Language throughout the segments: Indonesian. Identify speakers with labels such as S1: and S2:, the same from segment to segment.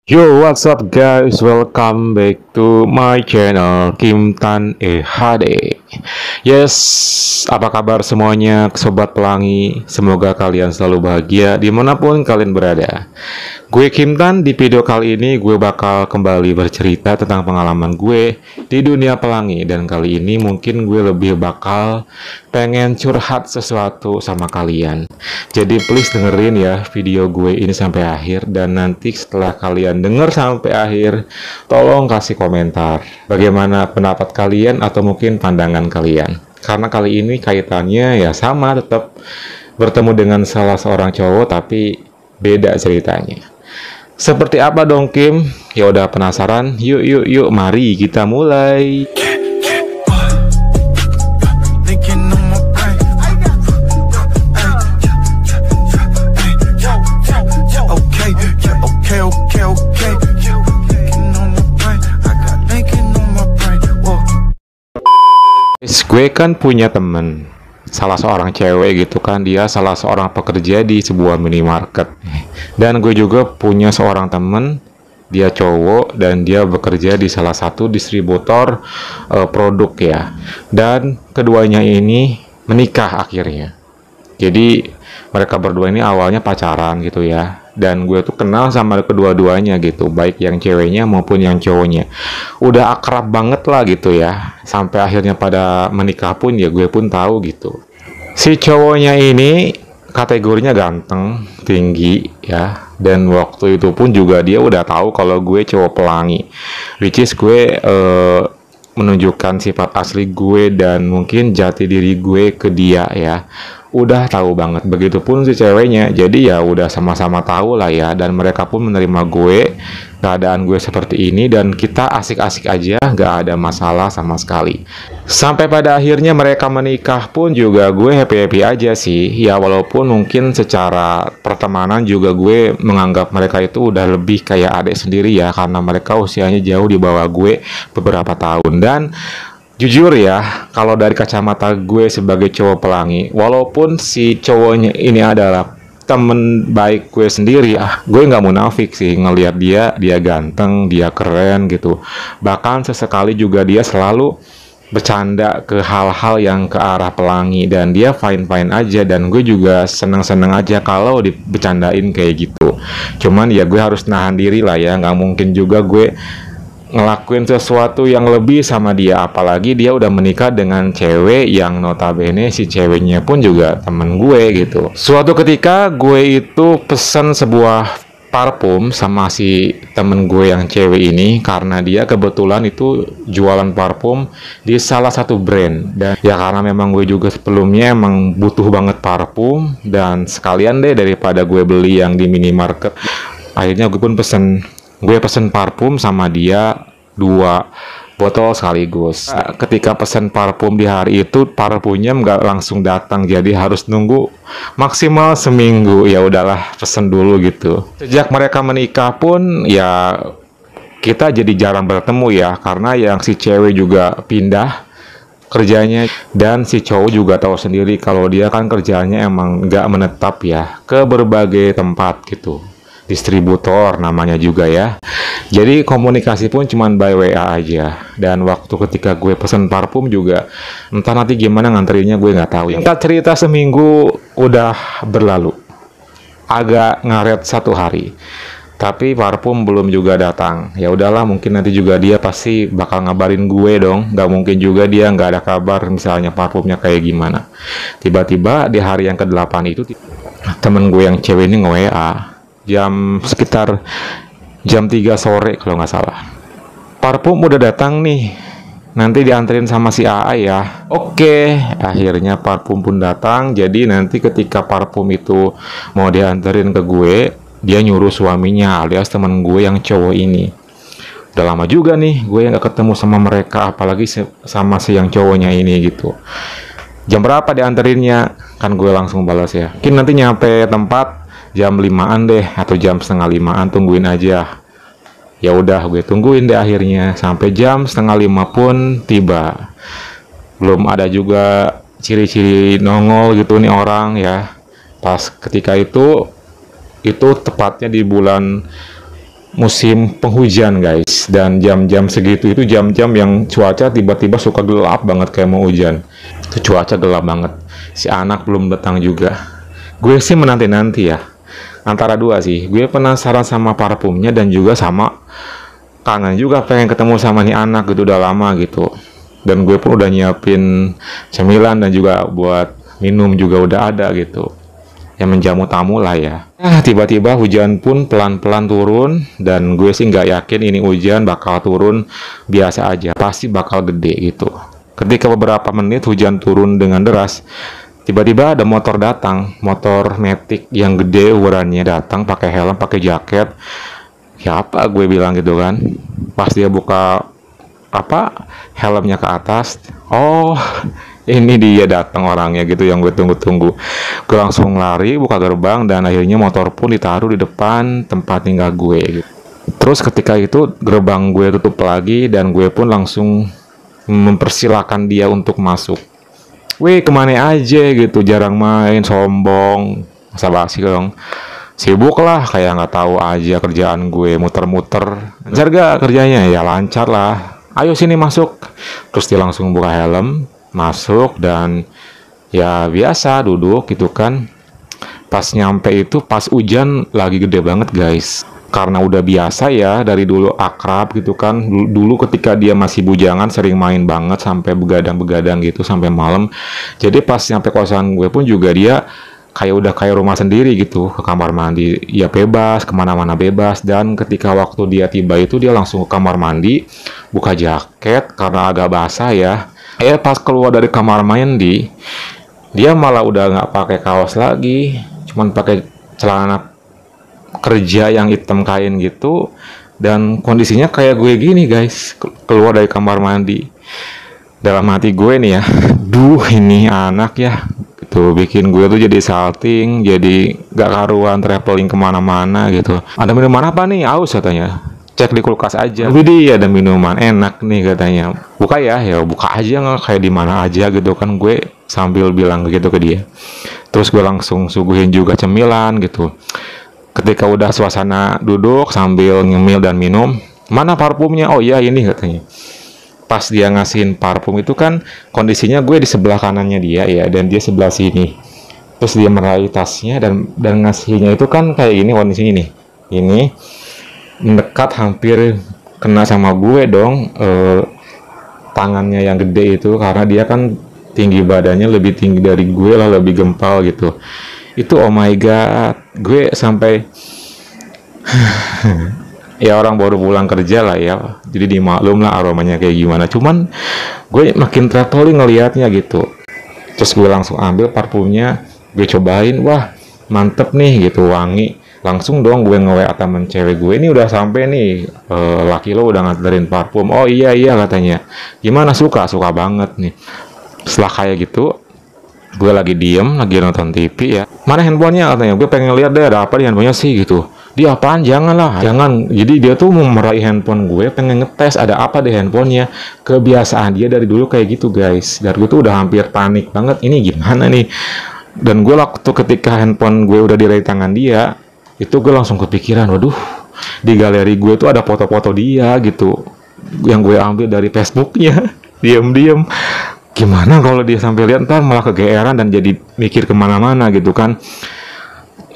S1: Yo, what's up guys? Welcome back to my channel Kim Tan HD. Yes, apa kabar semuanya, Sobat Pelangi? Semoga kalian selalu bahagia dimanapun kalian berada. Gue Kim Tan, di video kali ini gue bakal kembali bercerita tentang pengalaman gue di dunia pelangi. Dan kali ini mungkin gue lebih bakal pengen curhat sesuatu sama kalian. Jadi please dengerin ya video gue ini sampai akhir. Dan nanti setelah kalian denger sampai akhir, tolong kasih komentar bagaimana pendapat kalian atau mungkin pandangan kalian. Karena kali ini kaitannya ya sama, tetap bertemu dengan salah seorang cowok tapi beda ceritanya. Seperti apa dong Kim? Ya udah penasaran? Yuk, mari kita mulai. Gue kan punya temen, salah seorang cewek gitu kan, dia salah seorang pekerja di sebuah minimarket. Dan gue juga punya seorang temen, dia cowok dan dia bekerja di salah satu distributor produk ya. Dan keduanya ini menikah akhirnya. Jadi mereka berdua ini awalnya pacaran gitu ya. Dan gue tuh kenal sama kedua-duanya gitu, baik yang ceweknya maupun yang cowoknya. Udah akrab banget lah gitu ya. Sampai akhirnya pada menikah pun ya gue pun tahu gitu. Si cowoknya ini kategorinya ganteng, tinggi ya. Dan waktu itu pun juga dia udah tahu kalau gue cowok pelangi. Which is gue menunjukkan sifat asli gue dan mungkin jati diri gue ke dia ya. Udah tahu banget, begitupun si ceweknya. Jadi ya udah sama-sama tahu lah ya. Dan mereka pun menerima gue, keadaan gue seperti ini, dan kita asik-asik aja, gak ada masalah sama sekali. Sampai pada akhirnya mereka menikah pun juga gue happy-happy aja sih. Ya walaupun mungkin secara pertemanan juga gue menganggap mereka itu udah lebih kayak adik sendiri ya, karena mereka usianya jauh di bawah gue beberapa tahun. Dan jujur ya, kalau dari kacamata gue sebagai cowok pelangi, walaupun si cowoknya ini adalah temen baik gue sendiri, gue nggak munafik sih ngelihat dia ganteng, dia keren gitu. Bahkan sesekali juga dia selalu bercanda ke hal-hal yang ke arah pelangi, dan dia fine-fine aja, dan gue juga seneng-seneng aja kalau dibecandain kayak gitu. Cuman ya gue harus nahan diri lah ya, nggak mungkin juga gue ngelakuin sesuatu yang lebih sama dia, apalagi dia udah menikah dengan cewek yang notabene si ceweknya pun juga temen gue gitu. Suatu ketika gue itu pesen sebuah parfum sama si temen gue yang cewek ini, karena dia kebetulan itu jualan parfum di salah satu brand. Dan ya karena memang gue juga sebelumnya emang butuh banget parfum, dan sekalian deh daripada gue beli yang di minimarket, akhirnya gue pesen parfum sama dia 2 botol sekaligus. Ketika pesen parfum di hari itu, parfumnya nggak langsung datang, jadi harus nunggu maksimal seminggu. Ya udahlah, pesen dulu gitu. Sejak mereka menikah pun ya kita jadi jarang bertemu ya, karena yang si cewek juga pindah kerjanya, dan si cowok juga tahu sendiri kalau dia kan kerjanya emang nggak menetap ya, ke berbagai tempat gitu, distributor namanya juga ya. Jadi komunikasi pun cuman by WA aja. Dan waktu ketika gue pesen parfum juga, entah nanti gimana nganterinnya gue nggak tahu. Singkat cerita, seminggu udah berlalu, agak ngaret 1 hari, tapi parfum belum juga datang. Ya udahlah, mungkin nanti juga dia pasti bakal ngabarin gue dong. Nggak mungkin juga dia nggak ada kabar misalnya parfumnya kayak gimana. Tiba-tiba di hari yang ke-8 itu, temen gue yang cewek ini nge-WA sekitar jam 3 sore kalau nggak salah. Parfum udah datang nih, nanti dianterin sama si AA ya. Oke, akhirnya parfum pun datang. Jadi nanti ketika parfum itu mau dianterin ke gue, dia nyuruh suaminya alias temen gue yang cowok ini. Udah lama juga nih gue nggak ketemu sama mereka, apalagi sama si yang cowoknya ini gitu. Jam berapa dianterinnya? Kan gue langsung balas ya, mungkin nanti nyampe tempat jam 5-an deh, atau jam setengah 5-an, tungguin aja. Ya udah, gue tungguin deh, akhirnya sampai jam setengah 5 pun tiba. Belum ada juga ciri-ciri nongol gitu nih orang ya. Pas ketika itu tepatnya di bulan musim penghujan guys, dan jam-jam segitu itu jam-jam yang cuaca tiba-tiba suka gelap banget kayak mau hujan. Itu cuaca gelap banget, si anak belum datang juga. Gue sih menanti-nanti ya, antara dua sih, gue penasaran sama parfumnya dan juga sama kangen juga pengen ketemu sama nih anak gitu, udah lama gitu. Dan gue pun udah nyiapin cemilan dan juga buat minum juga udah ada gitu, yang menjamu tamu lah ya. Tiba-tiba hujan pun pelan-pelan turun, dan gue sih nggak yakin ini hujan bakal turun biasa aja, pasti bakal gede gitu. Ketika beberapa menit hujan turun dengan deras, tiba-tiba ada motor datang, motor Matic yang gede ukurannya datang, pakai helm, pakai jaket. Ya apa gue bilang gitu kan, pas dia buka helmnya ke atas, oh ini dia datang orangnya gitu yang gue tunggu-tunggu. Gue langsung lari buka gerbang, dan akhirnya motor pun ditaruh di depan tempat tinggal gue gitu. Terus ketika itu gerbang gue tutup lagi, dan gue pun langsung mempersilahkan dia untuk masuk. Weh, kemana aja gitu, jarang main, sombong, masa basi dong. Sibuk lah, kayak nggak tahu aja kerjaan gue, muter-muter. Lancar gak kerjanya? Ya lancar lah. Ayo sini masuk. Terus dia langsung buka helm, masuk, dan ya biasa duduk gitu kan. Pas nyampe itu pas hujan lagi gede banget guys. Karena udah biasa ya, dari dulu akrab gitu kan. Dulu ketika dia masih bujangan sering main banget sampai begadang-begadang gitu sampai malam. Jadi pas nyampe kosan gue pun juga dia kayak udah kayak rumah sendiri gitu, ke kamar mandi ya bebas, kemana-mana bebas. Dan ketika waktu dia tiba itu dia langsung ke kamar mandi, buka jaket karena agak basah ya. Pas keluar dari kamar mandi, dia malah udah nggak pakai kaos lagi, cuman pakai celana kerja yang hitam kain gitu. Dan kondisinya kayak gue gini guys, keluar dari kamar mandi. Dalam hati gue nih ya, duh ini anak ya, tuh bikin gue tuh jadi salting, jadi gak karuan traveling kemana-mana gitu. Ada minuman apa nih? Aus katanya. Cek di kulkas aja. Widih, ada minuman enak nih katanya. Buka ya, ya buka aja, nggak kayak di mana aja gitu kan. Gue sambil bilang gitu ke dia. Terus gue langsung suguhin juga cemilan gitu. Ketika udah suasana duduk sambil ngemil dan minum, mana parfumnya? Oh iya ini katanya. Pas dia ngasihin parfum itu kan kondisinya gue di sebelah kanannya dia ya, dan dia sebelah sini. Terus dia meraih tasnya dan ngasihnya itu kan kayak gini kondisinya nih. Ini mendekat hampir kena sama gue dong, tangannya yang gede itu, karena dia kan tinggi badannya lebih tinggi dari gue lah, lebih gempal gitu. Itu oh my god, gue sampai ya orang baru pulang kerja lah ya, jadi dimaklum lah aromanya kayak gimana. Cuman gue makin traveling ngelihatnya gitu. Terus gue langsung ambil parfumnya, gue cobain, wah mantep nih gitu, wangi. Langsung dong gue nge-WA temen cewek gue, ini udah sampai nih, laki lo udah nganterin parfum. Oh iya katanya. Gimana, suka banget nih. Setelah kayak gitu, gue lagi diem, lagi nonton TV ya. Mana handphonenya katanya, gue pengen lihat deh ada apa di handphonenya sih gitu. Dia apaan? Janganlah, jangan. Jadi dia tuh mau meraih handphone gue, pengen ngetes ada apa di handphonenya. Kebiasaan dia dari dulu kayak gitu guys. Dan gue tuh udah hampir panik banget, ini gimana nih. Dan gue waktu ketika handphone gue udah di tangan dia, itu gue langsung kepikiran, waduh, di galeri gue tuh ada foto-foto dia gitu, yang gue ambil dari Facebooknya. Diam-diam, gimana kalau dia sampai lihat ntar malah kegeeran dan jadi mikir kemana-mana gitu kan.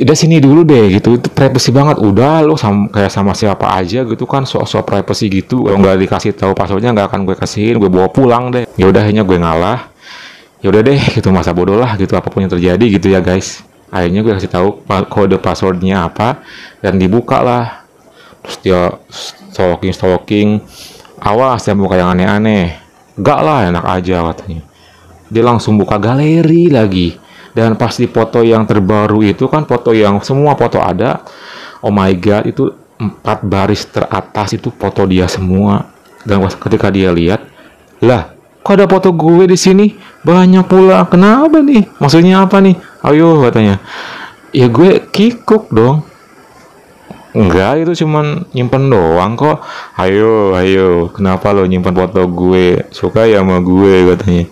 S1: Udah sini dulu deh gitu, itu privacy banget. Udah lo kayak sama siapa aja gitu kan, sok-sok privacy gitu. Kalau nggak dikasih tahu passwordnya nggak akan gue kasihin, gue bawa pulang deh. Ya udah, akhirnya gue ngalah. Ya udah deh gitu, masa bodoh lah gitu, apapun yang terjadi gitu ya guys. Akhirnya gue kasih tahu kode passwordnya apa, dan dibuka lah. Terus dia stalking, awas jangan buka yang aneh-aneh. Enggak lah, enak aja katanya. Dia langsung buka galeri lagi. Dan pas di foto yang terbaru itu kan, foto yang semua foto ada, oh my god, itu 4 baris teratas itu foto dia semua. Dan ketika dia lihat, lah kok ada foto gue di sini banyak pula, kenapa nih, maksudnya apa nih, ayo katanya. Ya gue kikuk dong, enggak itu cuman nyimpen doang kok. Ayo kenapa lo nyimpen foto gue, suka ya sama gue katanya.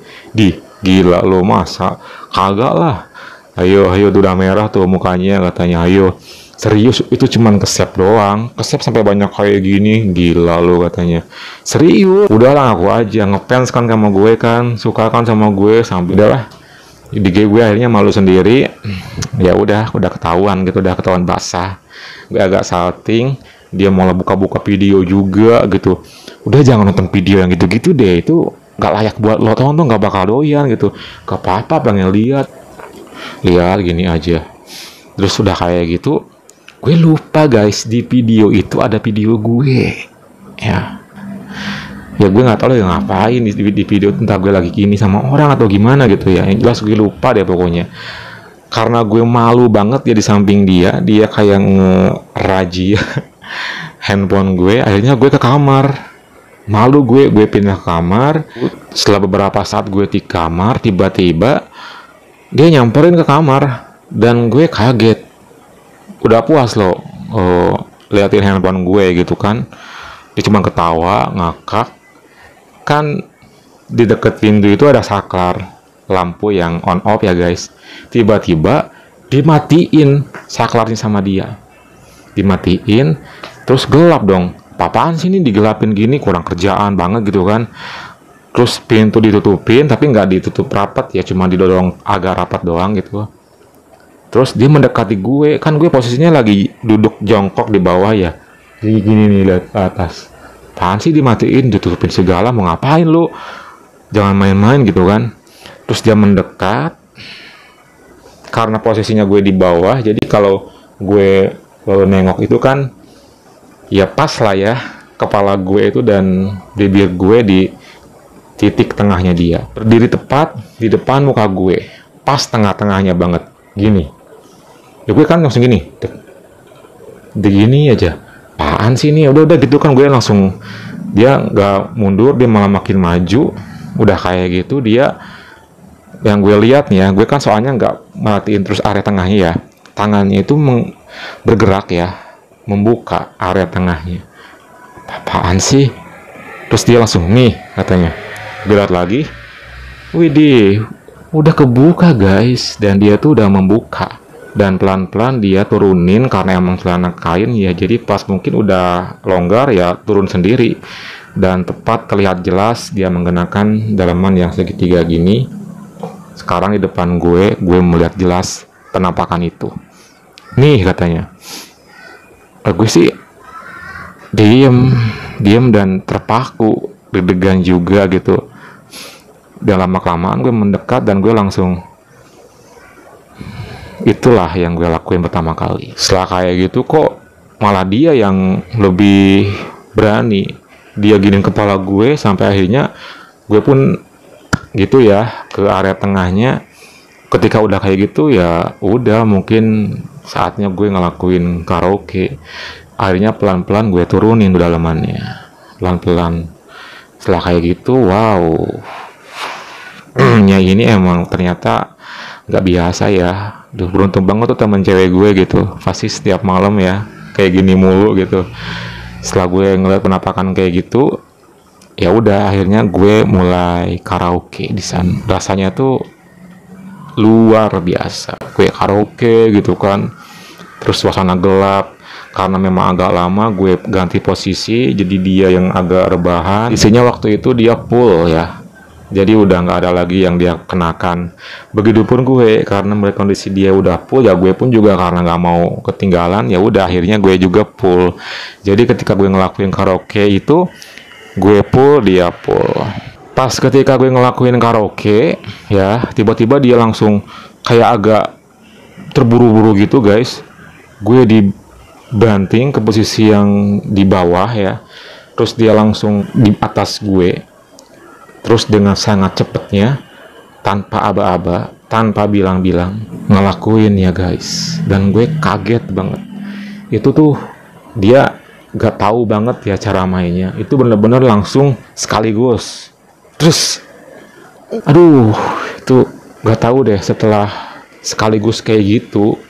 S1: Gila lo, masa kagak lah. Ayo tuh udah merah tuh mukanya katanya. Ayo Serius, itu cuman kesep doang. Kesep sampai banyak kayak gini. Gila lu katanya. Serius. Udahlah aku aja. Ngefans kan sama gue kan. Suka kan sama gue. Sampai udahlah. Di gue akhirnya malu sendiri. Ya udah ketahuan gitu. Udah ketahuan basah. Gue agak salting. Dia malah buka-buka video juga gitu. Udah jangan nonton video yang gitu-gitu deh. Itu gak layak buat lo tonton. Gak bakal doyan gitu. Gak apa-apa pengen lihat gini aja. Terus udah kayak gitu, gue lupa guys, di video itu ada video gue. Ya gue nggak tahu lagi ngapain di video, entah gue lagi gini sama orang atau gimana gitu ya. Yang jelas gue lupa deh pokoknya. Karena gue malu banget ya di samping dia kayak ngerajia handphone gue. Akhirnya gue ke kamar. Malu gue pindah ke kamar. Setelah beberapa saat gue di kamar, tiba-tiba dia nyamperin ke kamar. Dan gue kaget, udah puas loh liatin handphone gue gitu kan. Dia cuma ketawa ngakak. Kan di deket pintu itu ada saklar lampu yang on off ya guys. Tiba-tiba dimatiin saklarnya sama dia, dimatiin. Terus gelap dong. Apaan sih ini digelapin gini, kurang kerjaan banget gitu kan. Terus pintu ditutupin tapi nggak ditutup rapat ya, cuma didorong agak rapat doang gitu. Terus dia mendekati gue, kan gue posisinya lagi duduk jongkok di bawah ya. Jadi gini nih, lihat ke atas. Apaan sih dimatiin, ditutupin segala, mau ngapain lu? Jangan main-main gitu kan. Terus dia mendekat. Karena posisinya gue di bawah, jadi kalau gue nengok itu kan, ya pas lah ya, kepala gue itu dan bibir gue di titik tengahnya dia. Berdiri tepat di depan muka gue. Pas tengah-tengahnya banget. Gini. Ya gue kan langsung gini, gini aja. Apaan sih ini? Udah gitu kan gue langsung, dia nggak mundur, dia malah makin maju. Udah kayak gitu dia, yang gue lihat nih ya, gue kan soalnya nggak merhatiin terus area tengahnya ya. Tangannya itu bergerak ya, membuka area tengahnya. Apaan sih? Terus dia langsung nih katanya. Gue lihat lagi, widih, udah kebuka guys, dan dia tuh udah membuka. Dan pelan-pelan dia turunin karena emang celana kain ya, jadi pas mungkin udah longgar ya turun sendiri. Dan tepat terlihat jelas dia mengenakan daleman yang segitiga gini. Sekarang di depan gue melihat jelas penampakan itu. Nih katanya. Gue sih diem dan terpaku, deg-degan juga gitu. Dan lama-kelamaan gue mendekat dan gue langsung, itulah yang gue lakuin pertama kali. Setelah kayak gitu kok malah dia yang lebih berani. Dia giniin kepala gue sampai akhirnya gue pun gitu ya ke area tengahnya. Ketika udah kayak gitu ya udah, mungkin saatnya gue ngelakuin karaoke. Akhirnya pelan-pelan gue turunin dalamannya. Pelan-pelan. Setelah kayak gitu, wow. Ya ini emang ternyata nggak biasa ya. Duh, beruntung banget tuh temen cewek gue gitu, pasti setiap malam ya kayak gini mulu gitu. Setelah gue ngeliat penampakan kayak gitu, ya udah akhirnya gue mulai karaoke di sana. Rasanya tuh luar biasa. Gue karaoke gitu kan, terus suasana gelap. Karena memang agak lama gue ganti posisi, jadi dia yang agak rebahan. Isinya waktu itu dia full ya, jadi udah nggak ada lagi yang dia kenakan. Begitupun gue, karena melihat kondisi dia udah full ya, gue pun juga karena nggak mau ketinggalan ya udah akhirnya gue juga full. Jadi ketika gue ngelakuin karaoke itu, gue full, dia full. Pas ketika gue ngelakuin karaoke ya, tiba-tiba dia langsung kayak agak terburu-buru gitu guys. Gue dibanting ke posisi yang di bawah ya, terus dia langsung di atas gue. Terus dengan sangat cepatnya, tanpa aba-aba, tanpa bilang-bilang, ngelakuin ya guys. Dan gue kaget banget. Itu tuh dia gak tahu banget ya cara mainnya. Itu bener-bener langsung sekaligus. Terus, aduh, itu gak tahu deh, setelah sekaligus kayak gitu,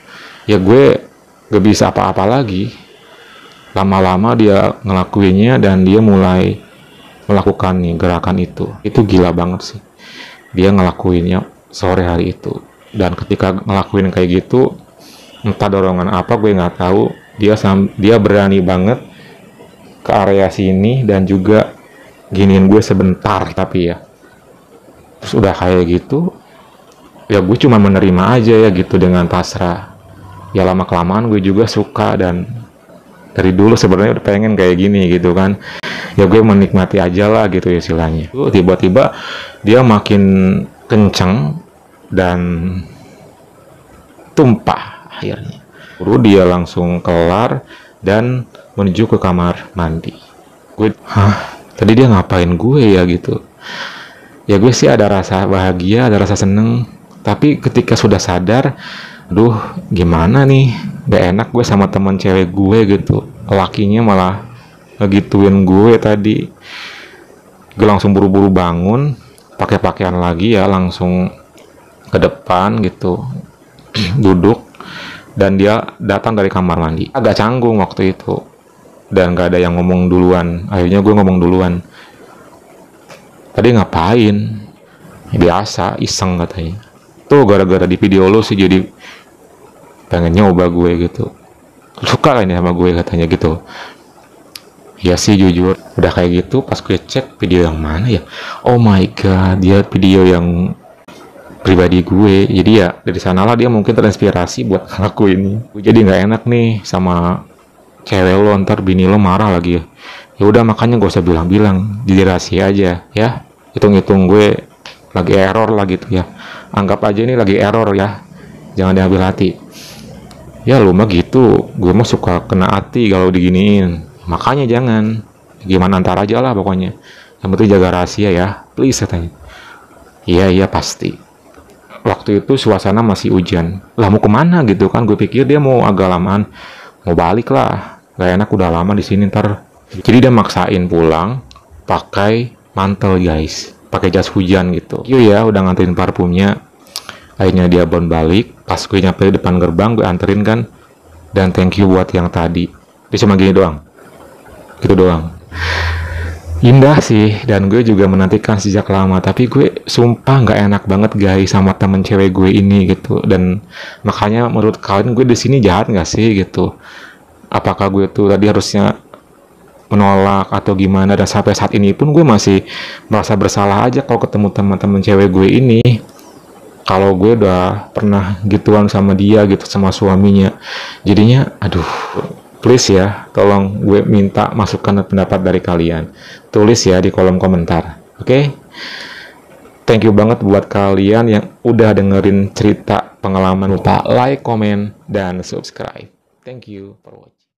S1: ya gue gak bisa apa-apa lagi. Lama-lama dia ngelakuinnya dan dia mulai melakukan nih gerakan itu gila banget sih. Dia ngelakuinnya sore hari itu, dan ketika ngelakuin kayak gitu entah dorongan apa gue nggak tahu, dia berani banget ke area sini dan juga giniin gue sebentar. Tapi ya terus udah kayak gitu, ya gue cuma menerima aja ya gitu dengan pasrah. Ya lama kelamaan gue juga suka, dan dari dulu sebenarnya udah pengen kayak gini gitu kan. Ya gue menikmati aja lah gitu ya istilahnya. Tiba-tiba dia makin kenceng dan tumpah akhirnya. Baru dia langsung kelar dan menuju ke kamar mandi. Gue, tadi dia ngapain gue ya gitu. Ya gue sih ada rasa bahagia, ada rasa seneng. Tapi ketika sudah sadar, duh gimana nih, gak enak gue sama teman cewek gue gitu. Lakinya malah ngegituin gue tadi. Gue langsung buru-buru bangun, pakai pakaian lagi ya, langsung ke depan gitu, duduk, dan dia datang dari kamar mandi. Agak canggung waktu itu, dan gak ada yang ngomong duluan. Akhirnya gue ngomong duluan. Tadi ngapain? Biasa, iseng katanya. Tuh gara-gara di video lo sih jadi pengen nyoba gue gitu. Suka lah ini sama gue katanya gitu. Ya sih jujur, udah kayak gitu pas gue cek video yang mana ya. Oh my god, dia video yang pribadi gue. Jadi ya dari sanalah dia mungkin terinspirasi buat ngelakuin ini. Gue jadi nggak enak nih sama cewek lo, ntar bini lo marah lagi ya. Ya udah makanya gak usah bilang-bilang, jadi rahasia aja ya. Hitung-hitung gue lagi error lah gitu ya. Anggap aja ini lagi error ya. Jangan diambil hati. Ya lu mah gitu, gue mah suka kena hati kalau diginiin. Makanya jangan. Gimana ntar aja lah pokoknya. Yang penting jaga rahasia ya, please katanya. Iya pasti. Waktu itu suasana masih hujan. Lah mau kemana gitu kan? Gue pikir dia mau agak lamaan, mau balik lah. Gak enak udah lama di sini ntar. Jadi dia maksain pulang pakai mantel guys, pakai jas hujan gitu. Iya ya, udah nganterin parfumnya. Akhirnya dia balik. Pas gue nyampe depan gerbang, gue anterin kan. Dan thank you buat yang tadi. Dia cuma gini doang. Gitu doang. Indah sih, dan gue juga menantikan sejak lama. Tapi gue sumpah nggak enak banget guys sama temen cewek gue ini gitu. Dan makanya menurut kalian gue di sini jahat nggak sih gitu? Apakah gue tuh tadi harusnya menolak atau gimana? Dan sampai saat ini pun gue masih merasa bersalah aja kalau ketemu teman-teman cewek gue ini. Kalau gue udah pernah gituan sama dia gitu, sama suaminya. Jadinya aduh, please ya, tolong gue minta masukan dan pendapat dari kalian. Tulis ya di kolom komentar. Oke? Thank you banget buat kalian yang udah dengerin cerita pengalaman. Lupa like, komen, dan subscribe. Thank you for watching.